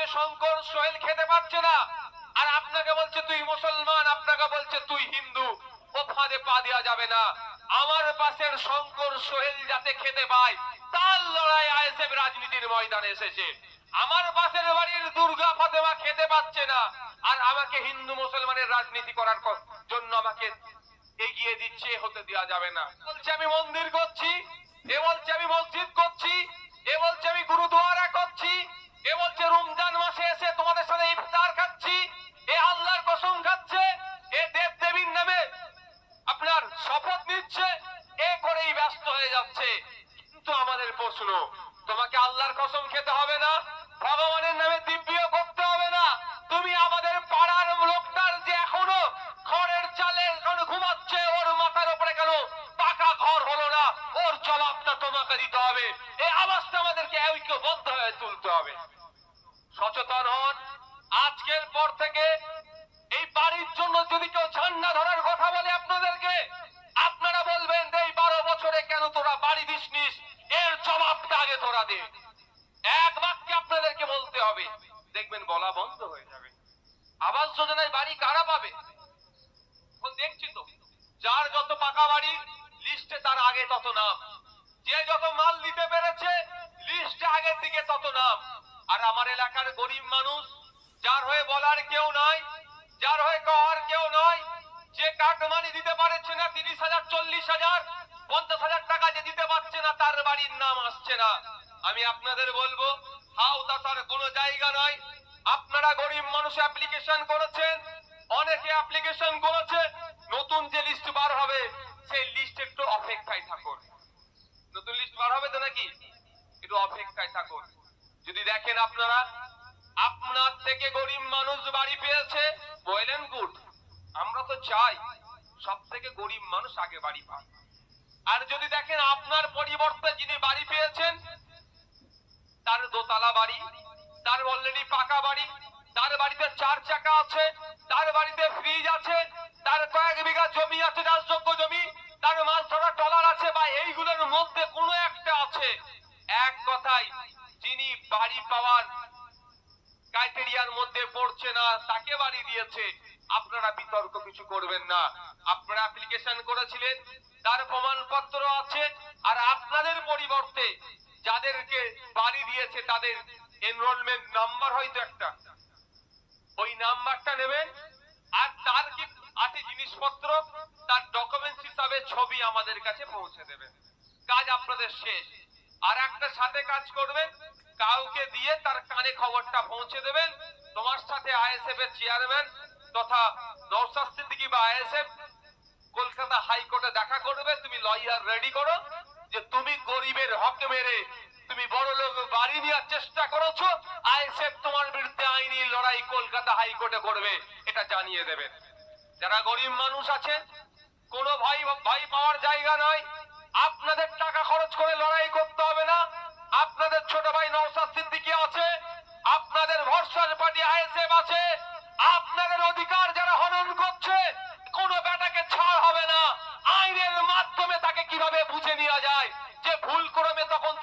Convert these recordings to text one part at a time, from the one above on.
বাসে শঙ্কর সোহেল খেতে পারছে না, আর আপনাকে বলছে তুই মুসলমান, আপনাকে বলছে তুই হিন্দু, ও ফাঁদে পা দেওয়া যাবে না। আমার পাশের শঙ্কর সোহেল যাতে খেতে পায় তার লড়াই আইএসএফ রাজনীতির ময়দানে এসেছে। আমার পাশের বাড়ির দুর্গা ফাতেমা খেতে পাচ্ছে না, আর আমাকে হিন্দু মুসলমানের রাজনীতি করার জন্য আমাকে এগিয়ে দিচ্ছে, হতে দেওয়া যাবে না। বলছে আমি মন্দির করছি, এ বলছে আমি মসজিদ করছি, এ বলছে আমি গুরুদুয়ারা করছি, এ বলছে রমজান মাসে এসে তোমাদের সাথে ইফতার খাচ্ছি, এ আল্লাহর কসম খাচ্ছে, এ দেব দেবীর নামে আপনার শপথ নিচ্ছে, এ করেই ব্যস্ত হয়ে যাচ্ছে। কিন্তু আমাদের প্রশ্ন, তোমাকে আল্লাহর কসম খেতে হবে না, ভগবানের নামে দিব্য করতে হবে না, তুমি আমাদের পাড়ার লোকটার যে এখনো খড়ের চালে ঘুমাচ্ছে, ওর মাথার উপরে কেন পাকা ঘর হলো না, ওর জবাবটা তোমাকে দিতে হবে। এই আওয়াজটা আমাদেরকে ঐক্যবদ্ধ হয়ে তুলতে হবে। সচেতন হন। আজকের পর থেকে এই বাড়ির জন্য যদি কেউ ঝান্ডা ধরার কথা বলে আপনাদেরকে, আপনারা বলবেন এই 12 বছরে কেন তোরা বাড়ি দিসনিস, এর জবাবটা আগে তোরা দে। এক বাক্যে আপনাদেরকে বলতে হবে, দেখবেন বলা বন্ধ হয়ে যাবে। আবাস যোজনায় বাড়ি কারা পাবে? দেখছি তো, যার যত পাকা বাড়ি লিস্টে তার আগে তত নাম, যে যত মাল দিতে পেরেছে লিস্টে আগের দিকে তত নাম। আর আমার এলাকার গরিব মানুষ, যার হয়ে বলার কেউ নাই, যার হয়ে কওয়ার কেউ নয়, যে কাটমানি দিতে পারছে না 30,000, 40,000, 50,000 টাকা যে দিতে পারছে না, তার বাড়ির নাম আসছে না। আমি আপনাদের বলবো, হাওতার কোনো জায়গা নয়। আপনারা গরিব মানুষ অ্যাপ্লিকেশন করেছেন, অনেকে অ্যাপ্লিকেশন করেছে, নতুন যে লিস্ট বার হবে সেই লিস্ট একটু অপেক্ষায় থাকুন। নতুন লিস্ট বার হবে তো নাকি, একটু অপেক্ষায় থাকুন। যদি দেখেন আপনারা আপনার থেকে গরিব মানুষ বাড়ি পেয়েছে, বলেন গুড, আমরা তো চাই সব থেকে গরিব মানুষ আগে বাড়ি পায়। আর যদি দেখেন আপনার পরিবর্তে যিনি বাড়ি পেয়েছেন তার দোতলা বাড়ি, তার অলরেডি পাকা বাড়ি, তার বাড়িতে 4 চাকা আছে, তার বাড়িতে ফ্রিজ আছে, তার কয়েক বিঘা জমি আছে চাষযোগ্য জমি, তার মাছ ধরা ট্রলার আছে, বা এইগুলোর মধ্যে কোনো একটা আছে, এক কথায় যিনি বাড়ি পাওয়ার ক্রাইটেরিয়ার মধ্যে পড়ছে না, তাকে বাড়ি দিয়েছে, আপনারা বিতর্ক কিছু করবেন না। আপনারা অ্যাপ্লিকেশন করেছিলেন, তার প্রমাণপত্র আছে, আর আপনাদের পরিবর্তে যাদেরকে বাড়ি দিয়েছে তাদের এনরোলমেন্ট নাম্বার হয়তো একটা, ওই নাম্বারটা নেবেন, আর তার কি আছে জিনিসপত্র, তার ডকুমেন্টস হিসাবে ছবি আমাদের কাছে পৌঁছে দেবেন। কাজ আপনাদের শেষ। আর একটা সাথে কাজ করবেন, কাউকে দিয়ে তার কানে খবরটা পৌঁছে দেবেন, তোমার সাথে আইএসএফ এর চেয়ারম্যান তথা নওশাদ সিদ্দিকী বা আইএসএফ কলকাতা হাইকোর্টে দেখা করবে, তুমি লয়ার রেডি করো, যে তুমি গরিবের হক মেরে তুমি বড় লোক বাড়ি নেওয়ার চেষ্টা করেছো, আইএসএফ তোমার বিরুদ্ধে আইনি লড়াই কলকাতা হাইকোর্টে করবে, এটা জানিয়ে দেবেন। যারা গরিব মানুষ আছেন, কোনো ভাই পাওয়ার জায়গা নয়, আপনাদের টাকা খরচ করে লড়াই করতে হবে না। আপনাদের ছোট ভাই নওশাদ সিদ্দিকী আছে, আপনাদের ভরসার পার্টি আইএসএফ আছে, আপনাদের অধিকার যারা হনন করছে, কোনো বেটাকে ছাড় হবে না। আইনের মাধ্যমে তাকে কিভাবে বুঝে নেওয়া যায়, যে ভুল করবে তখন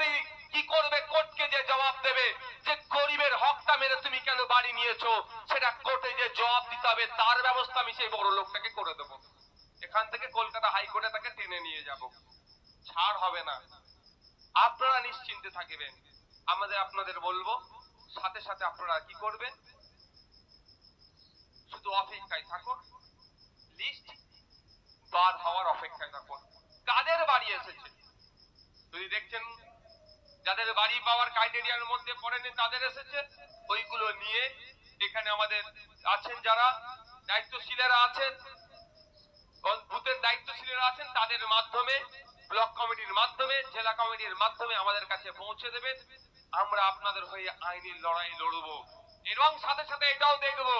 কি করবে, কোর্টকে যে জবাব দেবে, যে গরিবের হকটা মেরে তুমি কেন বাড়ি নিয়েছো, সেটা কোর্টে যে জবাব দিতে হবে, তার ব্যবস্থা আমি সেই বড় লোকটাকে করে দেবো। এখান থেকে কলকাতা হাইকোর্টে তাকে টেনে নিয়ে যাব, ছাড় হবে না। আপনারা নিশ্চিন্তে থাকবেন। আপনাদের বলবো, সাথে সাথে আপনারা কি করবেন, শুধু অপেক্ষায় থাকুন, লিস্ট বার হওয়ার অপেক্ষায় থাকুন। কাদের বাড়ি এসেছে যদি দেখছেন যাদের বাড়ি পাওয়ার ক্রাইটেরিয়ার মধ্যে পড়েনি তাদের এসেছে, ওইগুলো নিয়ে এখানে আমাদের আছেন যারা দায়িত্বশীলেরা আছেন, বুথের দায়িত্বশীলেরা আছেন, তাদের মাধ্যমে, ব্লক কমিটির মাধ্যমে, জেলা কমিটির মাধ্যমে আমাদের কাছে পৌঁছে দেবেন। আমরা আপনাদের হয়ে আইনি লড়াই লড়বো, এবং সাথে সাথে এটাও দেখবো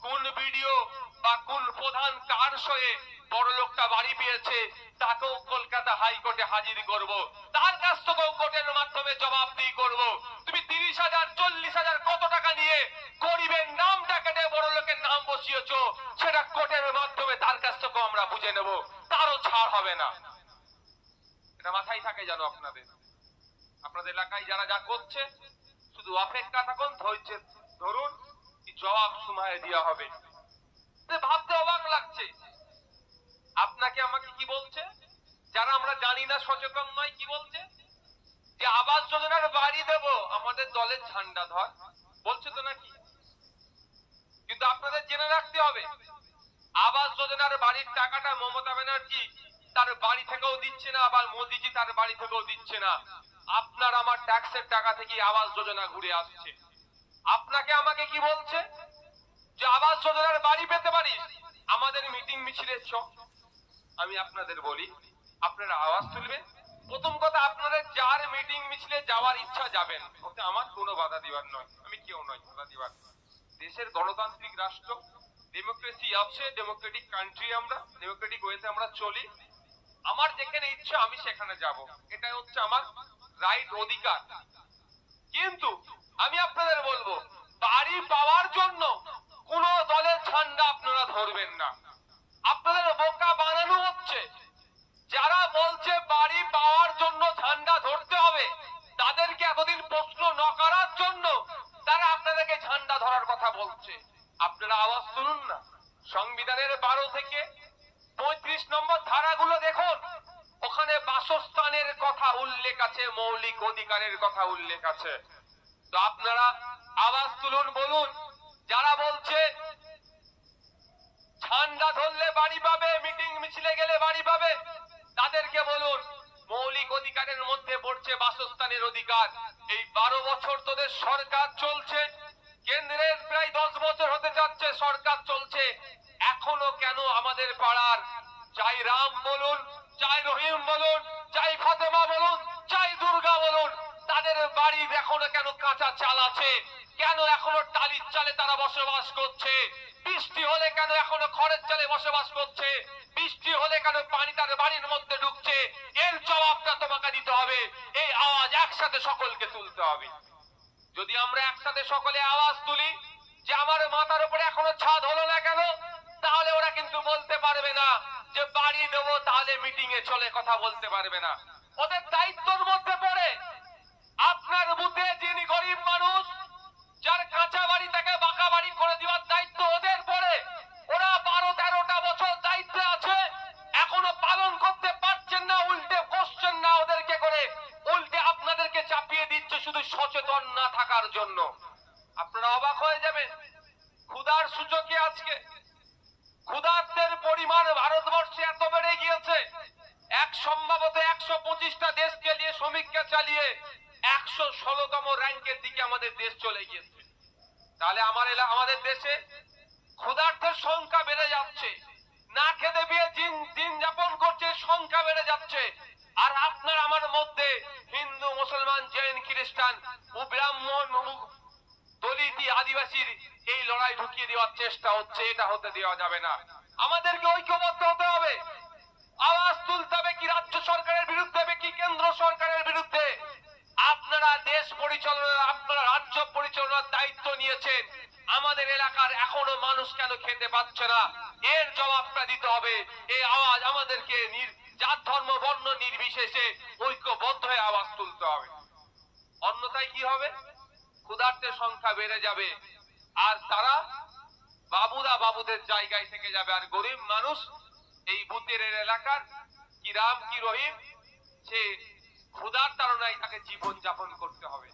কোন ভিডিও বা কোন প্রধান কার সয়ে বড় লোকটা বাড়ি পেয়েছে, তাকেও কলকাতা হাইকোর্টে হাজির করব, তার কাছ থেকেও কোর্টের মাধ্যমে জবাবদিহি করব। তুমি 30,000, 40,000 কত টাকা নিয়ে গরিবের নামটা কেটে বড় লোকের নাম বসিয়েছো, সেটা কোর্টের মাধ্যমে তার কাছ থেকেও আমরা বুঝে নেব, তারও ছাড় হবে না। এটা মাথায় থাকে যেন আপনাদের এলাকায় যারা যা করছে, শুধু অপেক্ষা থাকুন, ধরুন কি জবাব সময় দেওয়া হবে। ভাবতে অবাক লাগছে, আপনাকে আমাকে কি বলছে, যারা আমরা জানি না, সচেতন নয়, কি বলছে যে আবাস যোজনার বাড়ি দেব, আমাদের দলের ঝান্ডা ধর, বলছে তো নাকি? কিন্তু আপনাদের জেনে রাখতে হবে, আবাস যোজনার বাড়ির টাকাটা মমতা ব্যানার্জি তার বাড়ি থেকেও দিচ্ছে না, আবার মোদিজি তার বাড়ি থেকেও দিচ্ছে না। আপনার আমার ট্যাক্সের টাকা থেকে আবাস যোজনা ঘুরে আসছে। আপনাকে আমাকে কি বলছে যে আবাস যোজনার বাড়ি পেতে পারিস, আমাদের মিটিং মিছিলের চ। আমি আপনাদের বলি, আপনারা আওয়াজ তুলবেন। প্রথম কথা, আপনারা যার মিটিং মিছিলে যাওয়ার ইচ্ছা যাবেন, ওতে আমার কোনো বাধা দিবার নয়, আমি কেউ নয় বাধা দিবার। দেশের গণতান্ত্রিক রাষ্ট্র, ডেমোক্রেসি আছে, ডেমোক্রেটিক কান্ট্রি, আমরা ডেমোক্রেটিক ওয়েতে আমরা চলি। আমার যেখানে ইচ্ছা আমি সেখানে যাব, এটাই হচ্ছে আমার রাইট, অধিকার। কিন্তু আমি আপনাদের বলবো, বাড়ি পাওয়ার জন্য কোন দলের ঝান্ডা আপনারা ধরবেন না। আপনাদের বোকা বানানো হচ্ছে। যারা বলছে বাড়ি পাওয়ার জন্য ঝান্ডা ধরতে হবে, তাদেরকে এতদিন প্রশ্ন ন করার জন্য তারা আপনাদেরকে ঝান্ডা ধরার কথা বলছে। আপনারা আওয়াজ তুলুন না। সংবিধানের 12 থেকে 35 নম্বর ধারাগুলো দেখুন, ওখানে বাসস্থানের কথা উল্লেখ আছে, মৌলিক অধিকারের কথা উল্লেখ আছে। তো আপনারা আওয়াজ তুলুন, বলুন, যারা বলছে ঝান্ডা ধরলে বাড়ি পাবে, মিটিং মিছিলে গেলে বাড়ি পাবে, তাদেরকে বলুন, মৌলিক অধিকারের মধ্যে পড়ছে বাসস্থানের অধিকার। এই 12 বছর তোদের সরকার চলছে, কেন্দ্রের প্রায় 10 বছর হতে যাচ্ছে সরকার চলছে, এখনো কেন আমাদের পাড়ার, চাই রাম বলুন, চাই রহিম বলুন, চাই ফাতেমা বলুন, চাই দুর্গা বলুন, তাদের বাড়ি এখনো কেন কাঁচা চাল আছে? কেন এখনো টালির চালে তারা বসবাস করছে? বৃষ্টি হলে কেন এখনো খড়ের চালে বসবাস করছে? বৃষ্টি হলে কেন পানি তার বাড়ির মধ্যে ঢুকছে? এর জবাবটা তোমাকে দিতে হবে। এই আওয়াজ একসাথে সকলকে তুলতে হবে। যদি আমরা একসাথে সকলে আওয়াজ তুলি যে আমার মাথার উপরে এখনো ছাদ হলো না কেন, তাহলে ওরা কিন্তু বলতে পারবে না যে বাড়ি দেবো, তাহলে মিটিং এ চলে কথা বলতে পারবে না। ওদের দায়িত্বের মধ্যে পড়ে আপনার বুথে যিনি গরিব মানুষ, যার কাঁচা বাড়ি তাকে বাঁকা বাড়ি করে দেওয়ার দায়িত্ব ওদের পড়ে। ওরা 12-13টা বছর দায়িত্বে আছে, এখনো পালন করতে পারছেন না, উল্টে কোশ্চেন না ওদেরকে করে, উল্টে আপনাদেরকে চাপিয়ে দিচ্ছে শুধু সচেতন না থাকার জন্য। আপনারা অবাক হয়ে যাবেন, ক্ষুধার সূচকে আজকে ক্ষুধার্তের পরিমাণ ভারতবর্ষে এত বেড়ে গিয়েছে, সম্ভবত 125টা দেশকে নিয়ে সমীক্ষা চালিয়ে 116তম র্যাঙ্কের দিকে আমাদের দেশ চলে গিয়েছে। তাহলে আমাদের দেশে ক্ষুধার্তের সংখ্যা বেড়ে যাচ্ছে, না খেতে পেয়ে দিন যাপন করছে, সংখ্যা বেড়ে যাচ্ছে। আর আপনার আমার মধ্যে হিন্দু, মুসলমান, জৈন, খ্রিস্টান ও ব্রাহ্মণ, দলিত, আদিবাসীর এই লড়াই ঢুকিয়ে দেওয়ার চেষ্টা হচ্ছে। এটা হতে দেওয়া যাবে না। আমাদেরকে ঐক্যবদ্ধ হতে হবে, আওয়াজ তুলতে হবে, কি রাজ্য সরকারের বিরুদ্ধে, কি কেন্দ্র সরকারের বিরুদ্ধে। আপনারা দেশ পরিচালনা, আপনারা রাজ্য পরিচালনার দায়িত্ব নিয়েছেন, আমাদের এলাকার এখনো মানুষ কেন খেতে পাচ্ছে না, এর জবাবটা দিতে হবে। এই আওয়াজ আমাদেরকে জাত, ধর্ম, বর্ণ নির্বিশেষে ঐক্যবদ্ধ হয়ে আওয়াজ তুলতে হবে। অন্যথায় কি হবে? ক্ষুধার্তের সংখ্যা বেড়ে যাবে, আর তারা বাবুদের জায়গায় থেকে যাবে, আর গরিব মানুষ এই বুথের এলাকার কি রাম কি রহিম, সে ক্ষুধার তাড়নায় তাকে জীবন যাপন করতে হবে।